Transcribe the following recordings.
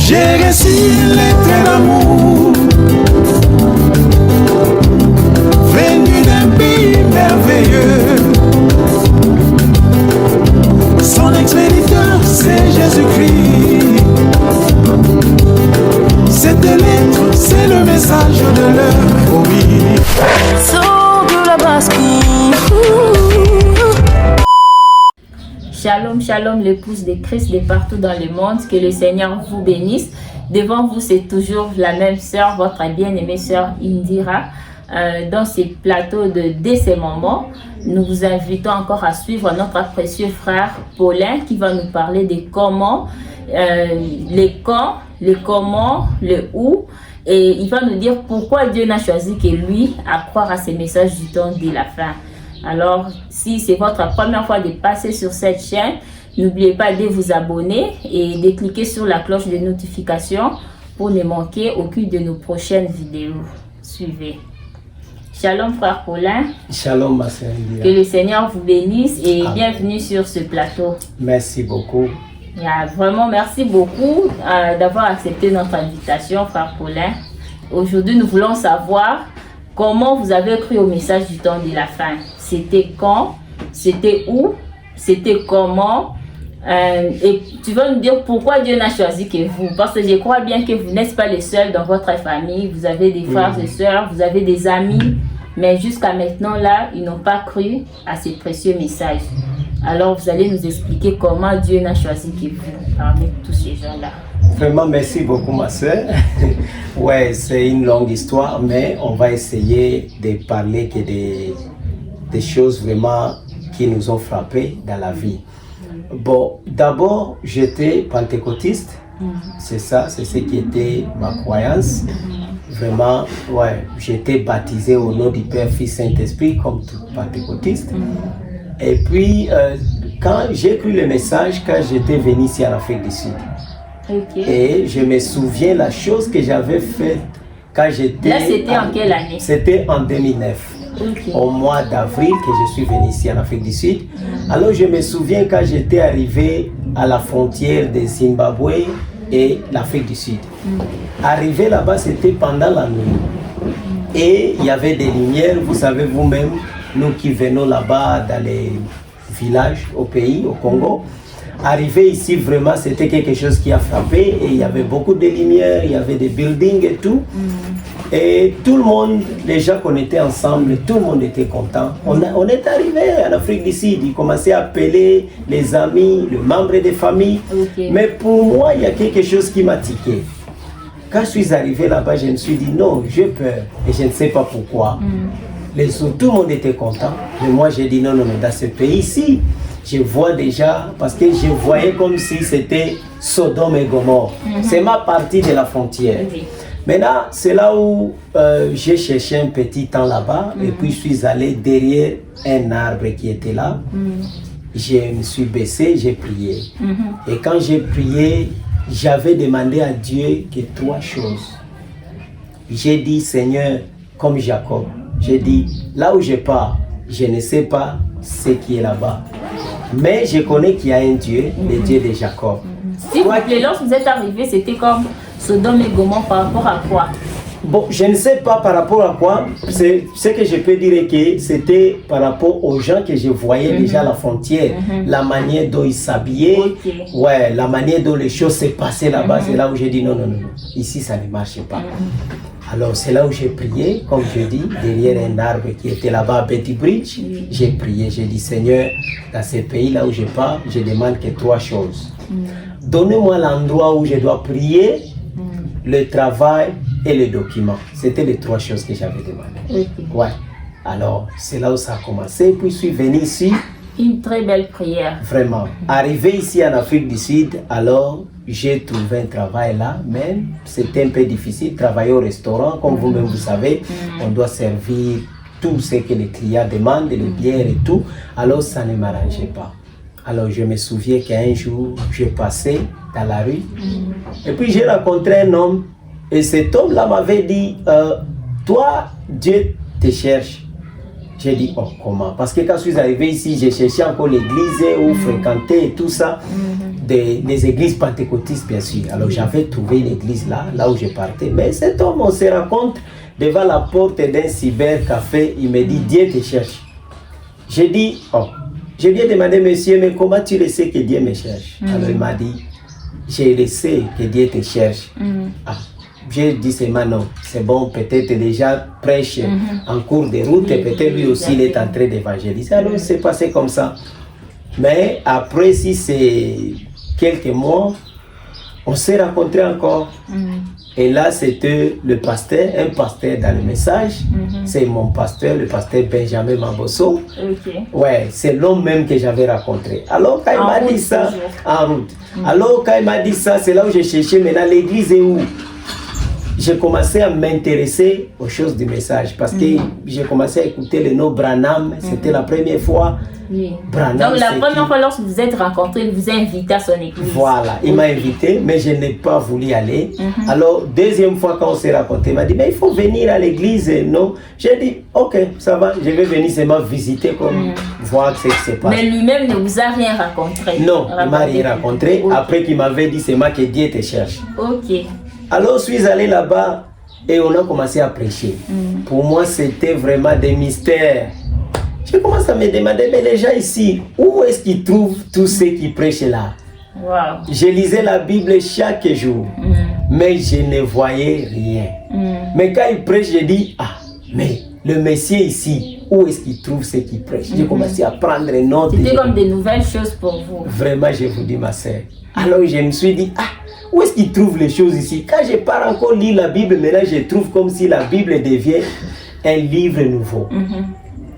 J'ai reçu lettre d'amour venu d'un pays merveilleux. Son expéditeur, c'est Jésus-Christ. Cette lettre, c'est le message de l'heure. Oh oui. Sors de la basse-cour. Shalom, shalom, l'épouse de Christ de partout dans le monde. Que le Seigneur vous bénisse. Devant vous, c'est toujours la même sœur, votre bien-aimée sœur Indira. Dans ces plateaux de ces moments, nous vous invitons encore à suivre notre précieux frère Paulin qui va nous parler de comment, les quand, le comment, le où. Et il va nous dire pourquoi Dieu n'a choisi que lui à croire à ces messages du temps de la fin. Alors, si c'est votre première fois de passer sur cette chaîne, n'oubliez pas de vous abonner et de cliquer sur la cloche de notification pour ne manquer aucune de nos prochaines vidéos. Suivez. Shalom frère Paulin. Shalom ma sœur Indira. Que le Seigneur vous bénisse et Amen. Bienvenue sur ce plateau. Merci beaucoup. Vraiment, merci beaucoup d'avoir accepté notre invitation, frère Paulin. Aujourd'hui, nous voulons savoir comment vous avez cru au message du temps de la fin. C'était quand, c'était où, c'était comment. Et tu vas nous dire pourquoi Dieu n'a choisi que vous. Parce que je crois bien que vous n'êtes pas les seuls dans votre famille. Vous avez des frères et sœurs, vous avez des amis. Mais jusqu'à maintenant, là, ils n'ont pas cru à ces précieux messages. Alors, vous allez nous expliquer comment Dieu n'a choisi que vous parmi tous ces gens-là. Vraiment, merci beaucoup ma sœur. Ouais, c'est une longue histoire, mais on va essayer de parler que des choses vraiment qui nous ont frappés dans la vie. Bon, d'abord, j'étais pentecôtiste. C'est ça, c'est ce qui était ma croyance. Vraiment, ouais, j'étais baptisé au nom du Père, Fils, Saint-Esprit, comme tout pentecôtiste. Et puis, quand j'ai cru le message, quand j'étais venu ici en Afrique du Sud. Okay. Et je me souviens la chose que j'avais faite quand j'étais... Là, c'était en quelle année? C'était en 2009. Okay. Au mois d'avril que je suis venu ici en Afrique du Sud. Alors je me souviens quand j'étais arrivé à la frontière de Zimbabwe et l'Afrique du Sud. Arrivé là-bas, c'était pendant la nuit. Et il y avait des lumières, vous savez vous-même, nous qui venons là-bas dans les villages au pays, au Congo. Arrivé ici, vraiment, c'était quelque chose qui a frappé. Et il y avait beaucoup de lumières, il y avait des buildings et tout. Et tout le monde, les gens qu'on était ensemble, tout le monde était content. On est arrivé en Afrique du Sud, ils commençaient à appeler les amis, les membres des familles. Okay. Mais pour moi, il y a quelque chose qui m'a tiqué. Quand je suis arrivé là-bas, je me suis dit non, j'ai peur. Et je ne sais pas pourquoi. Tout le monde était content. Mais moi, j'ai dit non, dans ce pays-ci, je vois déjà, parce que je voyais comme si c'était Sodome et Gomorrhe. C'est ma partie de la frontière. Maintenant, c'est là où j'ai cherché un petit temps là-bas et puis je suis allé derrière un arbre qui était là. Je me suis baissé, j'ai prié. Et quand j'ai prié, j'avais demandé à Dieu que 3 choses. J'ai dit, Seigneur, comme Jacob, j'ai dit, là où je pars, je ne sais pas ce qui est là-bas. Mais je connais qu'il y a un Dieu, le Dieu de Jacob. S'il vous plaît, lorsque vous êtes arrivé, c'était comme Sodome et Gomorrhe par rapport à quoi? Bon, je ne sais pas par rapport à quoi. Ce que je peux dire que c'était par rapport aux gens que je voyais déjà à la frontière. La manière dont ils s'habillaient, ouais, la manière dont les choses se passaient là-bas. C'est là où j'ai dit non, ici ça ne marche pas. Alors c'est là où j'ai prié, comme je dis, derrière un arbre qui était là-bas à Betty Bridge. J'ai prié, j'ai dit Seigneur, dans ce pays là où je pars, je demande que 3 choses. Donnez-moi l'endroit où je dois prier, le travail et le document. C'était les 3 choses que j'avais demandé. Ouais. Alors c'est là où ça a commencé, puis je suis venu ici. Une très belle prière. Vraiment. Arrivé ici en Afrique du Sud, alors j'ai trouvé un travail là, mais c'était un peu difficile. Travailler au restaurant, comme vous-même vous savez, on doit servir tout ce que les clients demandent, les bières et tout. Alors ça ne m'arrangeait pas. Alors je me souviens qu'un jour, je passais dans la rue et puis j'ai rencontré un homme et cet homme-là m'avait dit, toi, Dieu te cherche. J'ai dit, oh, comment? Parce que quand je suis arrivé ici, j'ai cherché encore l'église où fréquenter et tout ça. Des églises pentecôtistes, bien sûr. Alors, j'avais trouvé une église là où je partais. Mais cet homme, on se rencontre devant la porte d'un cybercafé. Il me dit, Dieu te cherche. J'ai dit, oh, je lui ai demandé, monsieur, mais comment tu le sais que Dieu me cherche? Alors, il m'a dit, je le sais que Dieu te cherche. Ah. J'ai dit seulement non, c'est bon, peut-être déjà prêche en cours de route et peut-être lui aussi il est en train d'évangéliser. Alors c'est passé comme ça. Mais après, si c'est quelques mois, on s'est rencontrés encore. Et là, c'était le pasteur, un pasteur dans le message. C'est mon pasteur, le pasteur Benjamin Mambosso. Ouais, c'est l'homme même que j'avais rencontré. Alors quand il m'a dit ça, en route. Alors quand il m'a dit ça, c'est là où j'ai cherché maintenant l'église est où? J'ai commencé à m'intéresser aux choses du message parce que j'ai commencé à écouter le nom Branham, c'était la première fois. Branham, donc la première fois lorsque vous êtes rencontrés, il vous a invité à son église. Voilà, il m'a invité, mais je n'ai pas voulu aller. Alors, deuxième fois quand on s'est rencontrés, il m'a dit, mais il faut venir à l'église, non? J'ai dit, ok, ça va, je vais venir seulement visiter, comme voir ce qui se passe. Mais lui-même ne vous a rien raconté? Non, il ne m'a rien raconté, après qu'il m'avait dit seulement que Dieu te cherche. Ok. Alors, je suis allé là-bas et on a commencé à prêcher. Pour moi, c'était vraiment des mystères. Je commence à me demander, mais les gens ici, où est-ce qu'ils trouvent tous ceux qui prêchent là? Je lisais la Bible chaque jour, mais je ne voyais rien. Mais quand ils prêchent, je dis, ah, mais le Messie ici, où est-ce qu'il trouve ceux qui prêchent? J'ai commencé à prendre note. C'était comme des nouvelles choses pour vous. Vraiment, je vous dis, ma sœur. Alors, je me suis dit, ah, où est-ce qu'il trouve les choses ici? Quand je pars encore lire la Bible, maintenant je trouve comme si la Bible devient un livre nouveau.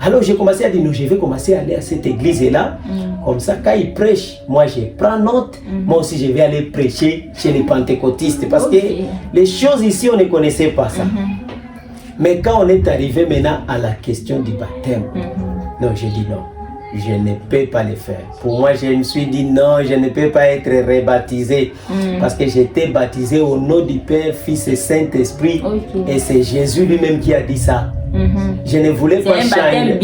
Alors j'ai commencé à dire, non, je vais commencer à aller à cette église-là. Comme ça, quand ils prêchent, moi je prends note. Moi aussi je vais aller prêcher chez les pentecôtistes. Parce que les choses ici, on ne connaissait pas ça. Mais quand on est arrivé maintenant à la question du baptême, non, j'ai dit non. Je ne peux pas le faire. Pour moi, je me suis dit non, je ne peux pas être rebaptisé. Parce que j'étais baptisé au nom du Père, Fils et Saint-Esprit. Et c'est Jésus lui-même qui a dit ça. Je ne voulais pas changer.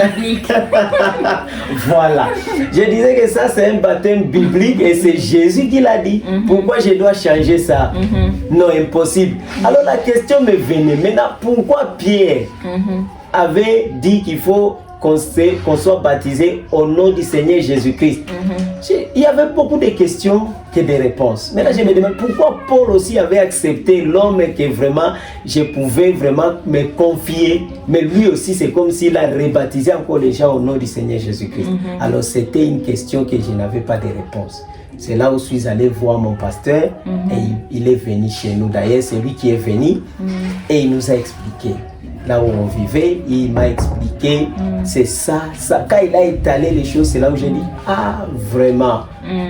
Voilà. Je disais que ça, c'est un baptême biblique et c'est Jésus qui l'a dit. Pourquoi je dois changer ça? Non, impossible. Alors la question me venait. Maintenant, pourquoi Pierre avait dit qu'il faut qu'on soit baptisé au nom du Seigneur Jésus-Christ? Il y avait beaucoup de questions que des réponses. Maintenant, je me demande pourquoi Paul aussi avait accepté l'homme que vraiment je pouvais vraiment me confier. Mais lui aussi, c'est comme s'il a rebaptisé encore les gens au nom du Seigneur Jésus-Christ. Alors, c'était une question que je n'avais pas de réponse. C'est là où je suis allé voir mon pasteur et il est venu chez nous. D'ailleurs, c'est lui qui est venu et il nous a expliqué. Là où on vivait, il m'a expliqué, c'est ça. Quand il a étalé les choses, c'est là où j'ai dit, ah, vraiment,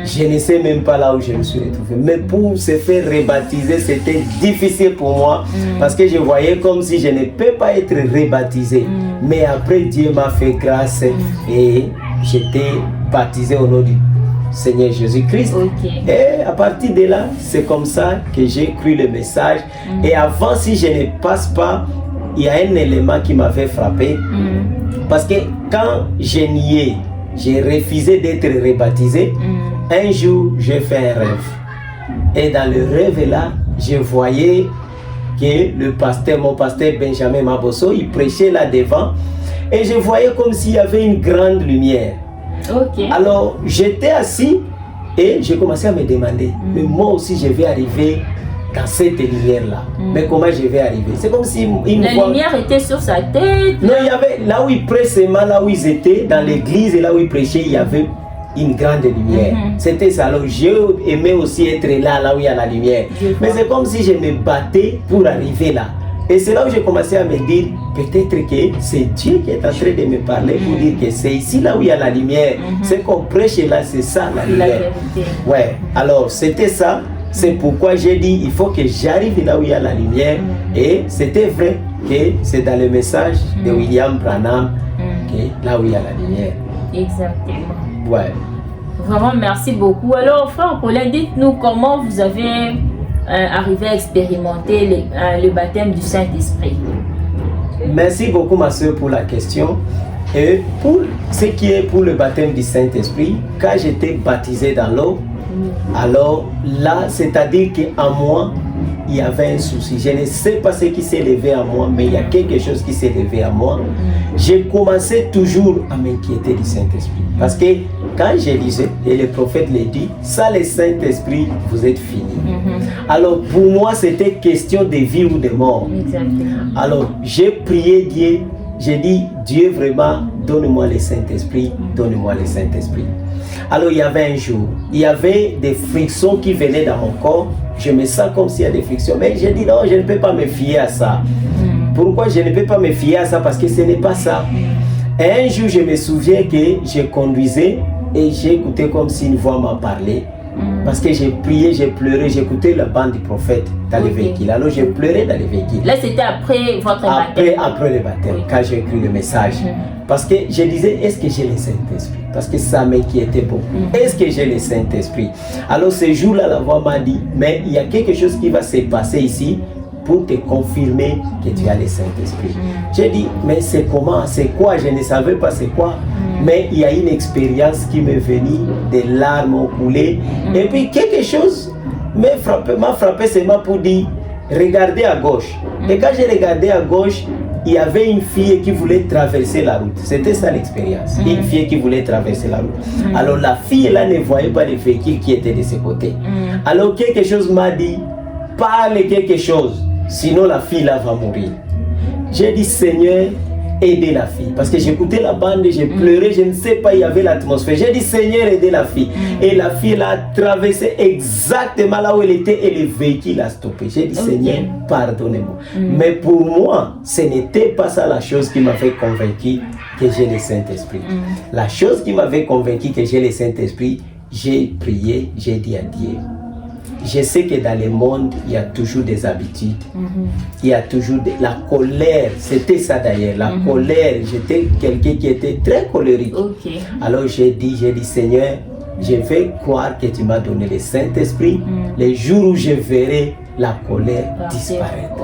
je ne sais même pas là où je me suis retrouvé. Mais pour se faire rebaptiser, c'était difficile pour moi, parce que je voyais comme si je ne peux pas être rebaptisé. Mais après, Dieu m'a fait grâce et j'étais baptisé au nom du Seigneur Jésus-Christ. Et à partir de là, c'est comme ça que j'ai cru le message. Et avant, si je ne passe pas, il y a un élément qui m'avait frappé. Parce que quand je niais, j'ai refusé d'être rebaptisé. Un jour, j'ai fait un rêve. Et dans le rêve là, je voyais que le pasteur, mon pasteur Benjamin Mambosso, il prêchait là devant. Et je voyais comme s'il y avait une grande lumière. Alors, j'étais assis et j'ai commencé à me demander, mais moi aussi je vais arriver dans cette lumière-là. Mais comment je vais arriver? C'est comme si la lumière était sur sa tête. Non, il y avait, là où ils prêchaient, là où ils étaient, dans l'église et là où ils prêchaient, il y avait une grande lumière. C'était ça. Alors, j'ai aimé aussi être là où il y a la lumière. Mais c'est comme si je me battais pour arriver là. Et c'est là où j'ai commencé à me dire, peut-être que c'est Dieu qui est en train de me parler pour dire que c'est ici là où il y a la lumière. Ce qu'on prêche là, c'est ça la lumière. Ouais, alors c'était ça. C'est pourquoi j'ai dit, il faut que j'arrive là où il y a la lumière. Et c'était vrai que c'est dans le message de William Branham que là où il y a la lumière. Exactement. Ouais. Vraiment, merci beaucoup. Alors, frère Paulin, dites-nous comment vous avez arrivé à expérimenter le baptême du Saint-Esprit. Merci beaucoup, ma soeur, pour la question. Et pour ce qui est pour le baptême du Saint-Esprit, quand j'étais baptisé dans l'eau, alors là, c'est-à-dire qu'en moi, il y avait un souci. Je ne sais pas ce qui s'est levé à moi, mais il y a quelque chose qui s'est levé à moi. J'ai commencé toujours à m'inquiéter du Saint-Esprit. Parce que quand je lisais, et le prophète l'a dit, ça le Saint-Esprit, vous êtes fini. Alors pour moi, c'était question de vie ou de mort. Exactement. Alors j'ai prié Dieu, j'ai dit, Dieu vraiment, donne-moi le Saint-Esprit, donne-moi le Saint-Esprit. Alors il y avait un jour, il y avait des frictions qui venaient dans mon corps. Je me sens comme s'il y a des frictions. Mais j'ai dit non, je ne peux pas me fier à ça. Pourquoi je ne peux pas me fier à ça? Parce que ce n'est pas ça. Et un jour, je me souviens que je conduisais et j'ai écouté comme si une voix m'a parlé. Parce que j'ai prié, j'ai pleuré, j'ai écouté la bande du prophète dans le véhicule. Alors j'ai pleuré dans le véhicule. Là, c'était après votre baptême. Après le baptême, quand j'ai écrit le message. Parce que je disais, est-ce que j'ai le Saint-Esprit? Parce que ça m'inquiétait beaucoup. Est-ce que j'ai le Saint-Esprit? Alors ce jour-là, la voix m'a dit, mais il y a quelque chose qui va se passer ici pour te confirmer que tu as le Saint-Esprit. J'ai dit, mais c'est comment? C'est quoi? Je ne savais pas c'est quoi. Mais il y a une expérience qui m'est venue, des larmes ont coulé. Et puis quelque chose m'a frappé seulement pour dire, regardez à gauche. Et quand j'ai regardé à gauche, il y avait une fille qui voulait traverser la route. C'était ça l'expérience. Une fille qui voulait traverser la route. Alors la fille là ne voyait pas les véhicules qui étaient de ce côté. Alors quelque chose m'a dit, parle quelque chose, sinon la fille là va mourir. J'ai dit, Seigneur, aidez la fille. Parce que j'écoutais la bande, j'ai pleuré, je ne sais pas, il y avait l'atmosphère. J'ai dit, Seigneur, aidez la fille. Et la fille là a traversé exactement là où elle était et le véhicule a stoppé. J'ai dit, Seigneur, pardonnez-moi. Mais pour moi, ce n'était pas ça la chose qui m'avait convaincu que j'ai le Saint-Esprit. La chose qui m'avait convaincu que j'ai le Saint-Esprit, j'ai prié, j'ai dit à Dieu, je sais que dans le monde, il y a toujours des habitudes. Il y a toujours la colère. C'était ça d'ailleurs, la colère. J'étais quelqu'un qui était très colérique. Alors j'ai dit, Seigneur, je vais croire que tu m'as donné le Saint-Esprit. Le jour où je verrai la colère disparaître.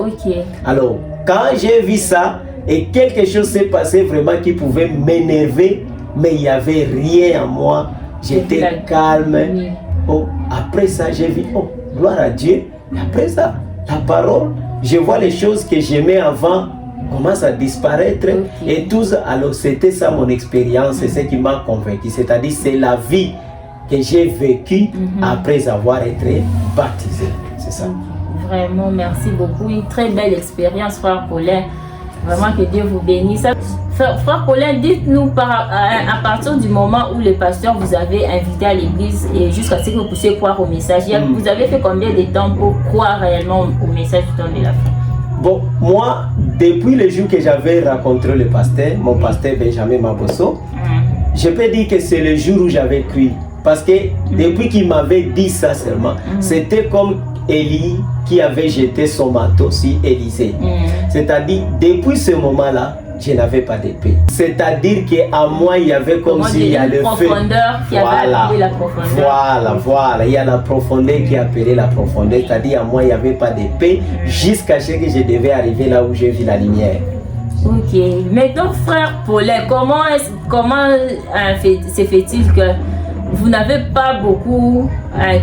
Alors, quand j'ai vu ça, et quelque chose s'est passé vraiment qui pouvait m'énerver, mais il n'y avait rien en moi. J'étais calme. Oh, après ça, j'ai vu, oh, gloire à Dieu. Et après ça, la parole, je vois les choses que j'aimais avant commencent à disparaître. Et tout ça, alors c'était ça mon expérience, c'est ce qui m'a convaincu. C'est-à-dire, c'est la vie que j'ai vécue après avoir été baptisé. C'est ça. Vraiment, merci beaucoup. Une très belle expérience, frère Paulin. Vraiment que Dieu vous bénisse. Frère Paulin, dites-nous à partir du moment où le pasteur vous avait invité à l'église et jusqu'à ce que vous puissiez croire au message, vous avez fait combien de temps pour croire réellement au message du temps de la fin? Bon, moi, depuis le jour que j'avais rencontré le pasteur, mon pasteur Benjamin Mabosso, je peux dire que c'est le jour où j'avais cru. Parce que depuis qu'il m'avait dit ça seulement, c'était comme Élie qui avait jeté son manteau sur Élisée. C'est-à-dire, depuis ce moment-là, je n'avais pas de paix. C'est-à-dire qu'à moi, il y avait comme s'il y a le feu. Qui avait appelé la profondeur. Voilà. Il y a la profondeur qui a appelé la profondeur. C'est-à-dire, à moi, il n'y avait pas de paix jusqu'à ce que je devais arriver là où j'ai vu la lumière. Ok. Mais donc, frère Paulin, comment se fait-il que vous n'avez pas beaucoup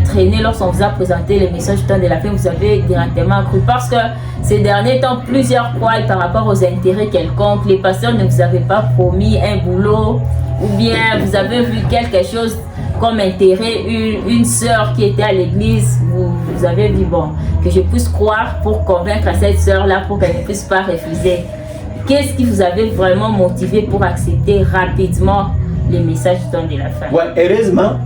traîné lorsqu'on vous a présenté le message du temps de la fin, vous avez directement cru? Parce que ces derniers temps, plusieurs fois, par rapport aux intérêts quelconques, les pasteurs ne vous avaient pas promis un boulot, ou bien vous avez vu quelque chose comme intérêt, une sœur qui était à l'église, vous avez dit, bon, que je puisse croire pour convaincre cette sœur-là pour qu'elle ne puisse pas refuser. Qu'est-ce qui vous avait vraiment motivé pour accepter rapidement les messages du temps de la fin? Ouais, heureusement,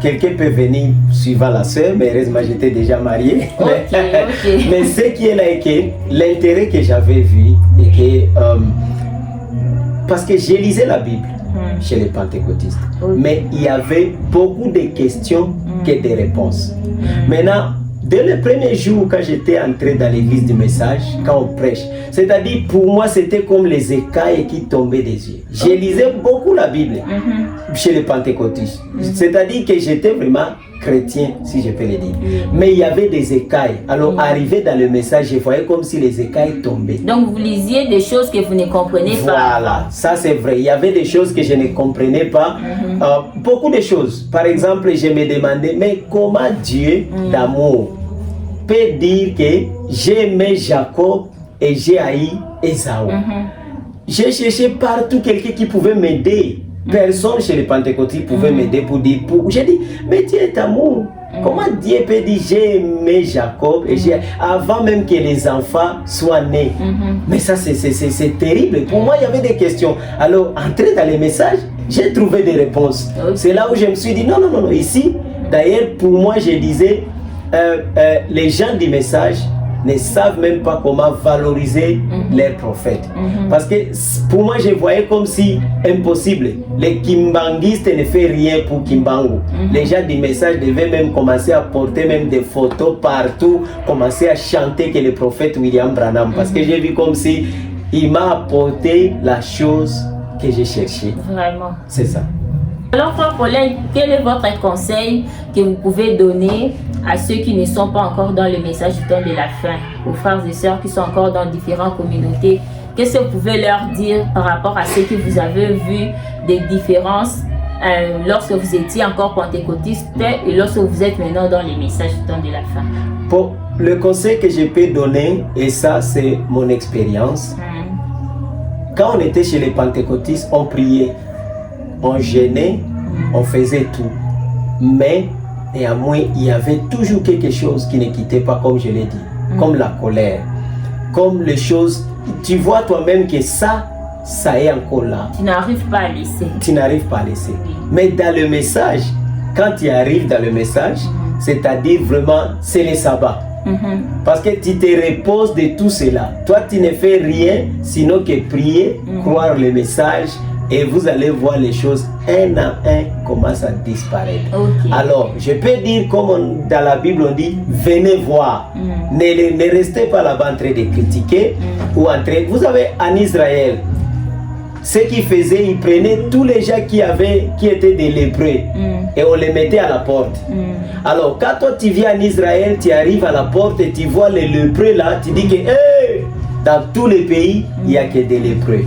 quelqu'un peut venir suivant la sœur, mais heureusement j'étais déjà marié. Mais ce qui est là, est que l'intérêt que j'avais vu, et que, parce que j'ai lisé la Bible chez les pentecôtistes, mais il y avait beaucoup de questions que des réponses. Maintenant, dès le premier jour, quand j'étais entré dans l'église du message, quand on prêche, c'est-à-dire pour moi, c'était comme les écailles qui tombaient des yeux. Je lisais beaucoup la Bible chez les pentecôtistes. C'est-à-dire que j'étais vraiment chrétien, si je peux le dire. Mais il y avait des écailles. Alors, arrivé dans le message, je voyais comme si les écailles tombaient. Donc, vous lisiez des choses que vous ne comprenez pas. Voilà, ça c'est vrai. Il y avait des choses que je ne comprenais pas. Beaucoup de choses. Par exemple, je me demandais, mais comment Dieu d'amour peut dire que j'ai aimé Jacob et j'ai haï Ésaü? J'ai cherché partout quelqu'un qui pouvait m'aider. Personne chez les pentecôtistes pouvait m'aider pour dire pour. J'ai dit, mais Dieu est amour. Comment Dieu peut dire j'ai aimé Jacob et j'ai avant même que les enfants soient nés? Mais ça c'est terrible. Pour moi il y avait des questions. Alors entrer dans les messages, j'ai trouvé des réponses. C'est là où je me suis dit non ici. D'ailleurs pour moi je disais les gens du message ne savent même pas comment valoriser leurs prophètes. Parce que pour moi, je voyais comme si impossible. Les kimbanguistes ne font rien pour Kimbangu. Les gens du message devaient même commencer à porter même des photos partout, commencer à chanter que le prophète William Branham. Parce que j'ai vu comme si il m'a apporté la chose que j'ai cherchée. Vraiment. C'est ça. Alors, Frère Paulin, quel est votre conseil que vous pouvez donner à ceux qui ne sont pas encore dans le message du temps de la fin, aux frères et sœurs qui sont encore dans différentes communautés? Qu'est-ce que vous pouvez leur dire par rapport à ce que vous avez vu des différences lorsque vous étiez encore pentecôtiste et lorsque vous êtes maintenant dans les messages du temps de la fin? Pour le conseil que je peux donner, et ça c'est mon expérience, quand on était chez les pentecôtistes, on priait, on jeûnait, on faisait tout. Mais néanmoins, il y avait toujours quelque chose qui ne quittait pas, comme je l'ai dit, comme la colère, comme les choses. Tu vois toi-même que ça est encore là. Tu n'arrives pas à laisser. Tu n'arrives pas à laisser. Mais dans le message, quand tu arrives dans le message, c'est-à-dire vraiment, c'est le sabbat. Parce que tu te reposes de tout cela. Toi, tu ne fais rien sinon que prier, croire le message, et vous allez voir les choses un à un commencent à disparaître. Alors, je peux dire comme dans la Bible on dit, venez voir. Ne restez pas là-bas en train de critiquer ou en train. Vous avez en Israël, ce qu'ils faisaient, ils prenaient tous les gens qui étaient des lépreux et on les mettait à la porte. Alors, quand toi tu viens en Israël, tu arrives à la porte et tu vois les lépreux là, tu dis que hey, dans tous les pays, il n'y a que des lépreux.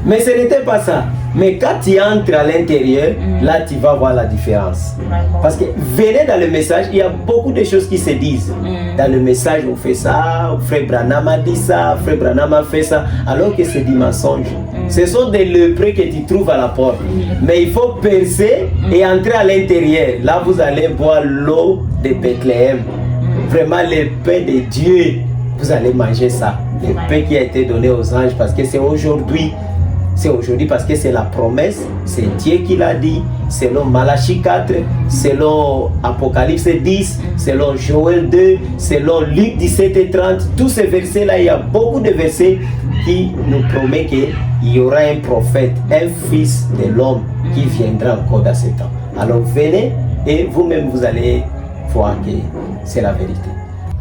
Mais ce n'était pas ça. Mais quand tu entres à l'intérieur, là tu vas voir la différence. Parce que venez dans le message, il y a beaucoup de choses qui se disent. Dans le message, on fait ça, Frère Branham a dit ça, Frère Branham a fait ça, alors que c'est du mensonge. Ce sont des lépreux que tu trouves à la porte. Mais il faut percer et entrer à l'intérieur. Là, vous allez boire l'eau de Bethléem. Vraiment, le pain de Dieu. Vous allez manger ça. Le pain qui a été donné aux anges, parce que c'est aujourd'hui. C'est aujourd'hui parce que c'est la promesse, c'est Dieu qui l'a dit, selon Malachie 4, selon Apocalypse 10, selon Joël 2, selon Luc 17 et 30. Tous ces versets-là, il y a beaucoup de versets qui nous promettent qu'il y aura un prophète, un fils de l'homme qui viendra encore dans ce temps. Alors venez et vous-même vous allez voir que c'est la vérité.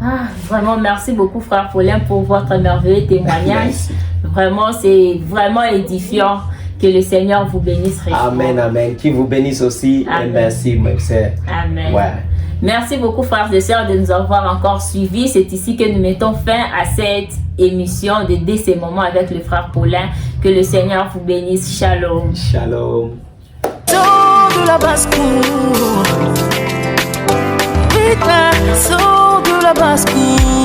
Ah, vraiment, merci beaucoup, Frère Paulin, pour votre merveilleux témoignage. Vraiment, c'est vraiment édifiant. Que le Seigneur vous bénisse. Amen, amen. Qu'il vous bénisse aussi. Amen. Et merci, mes sœurs. Amen. Ouais. Merci beaucoup, frères et sœurs, de nous avoir encore suivis. C'est ici que nous mettons fin à cette émission de Dès ces moments avec le Frère Paulin. Que le Seigneur vous bénisse. Shalom. Shalom. De la basse-cour, sors de la basse-cour.